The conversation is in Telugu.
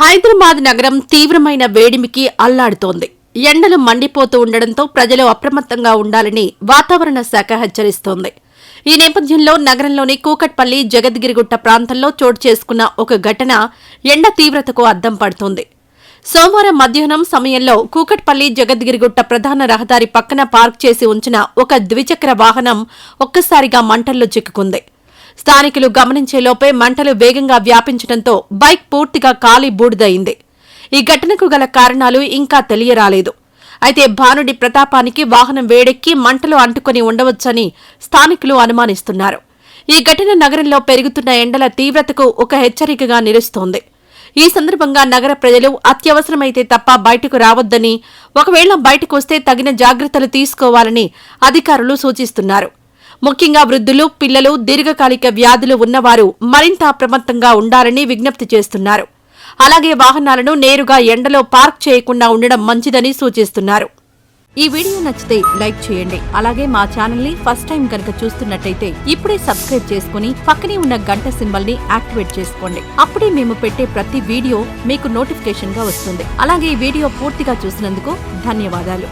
హైదరాబాద్ నగరం తీవ్రమైన వేడిమికి అల్లాడుతోంది. ఎండలు మండిపోతూ ఉండడంతో ప్రజలు అప్రమత్తంగా ఉండాలని వాతావరణ శాఖ హెచ్చరిస్తోంది. ఈ నేపథ్యంలో నగరంలోని కూకట్పల్లి, జగద్గిరిగుట్ట ప్రాంతంలో చోటు చేసుకున్న ఒక ఘటన ఎండ తీవ్రతకు అద్దం పడుతోంది. సోమవారం మధ్యాహ్నం సమయంలో కూకట్పల్లి, జగద్గిరిగుట్ట ప్రధాన రహదారి పక్కన పార్క్ చేసి ఉంచిన ఒక ద్విచక్ర వాహనం ఒక్కసారిగా మంటల్లో చిక్కుకుంది. స్థానికులు గమనించేలోపే మంటలు వేగంగా వ్యాపించడంతో బైక్ పూర్తిగా కాలి బూడిదయింది. ఈ ఘటనకు గల కారణాలు ఇంకా తెలియరాలేదు. అయితే భానుడి ప్రతాపానికి వాహనం వేడెక్కి మంటలు అంటుకుని ఉండవచ్చని స్థానికులు అనుమానిస్తున్నారు. ఈ ఘటన నగరంలో పెరుగుతున్న ఎండల తీవ్రతకు ఒక హెచ్చరికగా నిలుస్తోంది. ఈ సందర్భంగా నగర ప్రజలు అత్యవసరమైతే తప్ప బయటకు రావద్దని, ఒకవేళ బయటకు వస్తే తగిన జాగ్రత్తలు తీసుకోవాలని అధికారులు సూచిస్తున్నారు. ముఖ్యంగా వృద్ధులు, పిల్లలు, దీర్ఘకాలిక వ్యాధులు ఉన్నవారు మరింత అప్రమత్తంగా ఉండాలని విజ్ఞప్తి చేస్తున్నారు. అలాగే వాహనాలను నేరుగా ఎండలో పార్క్ చేయకుండా ఉండడం మంచిదని సూచిస్తున్నారు. ఈ వీడియో నచ్చితే లైక్ చేయండి. అలాగే మా ఛానల్ ని ఫస్ట్ టైం కనుక చూస్తున్నట్టయితే ఇప్పుడే సబ్స్క్రైబ్ చేసుకుని పక్కనే ఉన్న గంట సింబల్ ని యాక్టివేట్ చేసుకోండి. అప్పుడే మేము పెట్టే ప్రతి వీడియో మీకు నోటిఫికేషన్ గా వస్తుంది. అలాగే ఈ వీడియో పూర్తిగా చూసినందుకు ధన్యవాదాలు.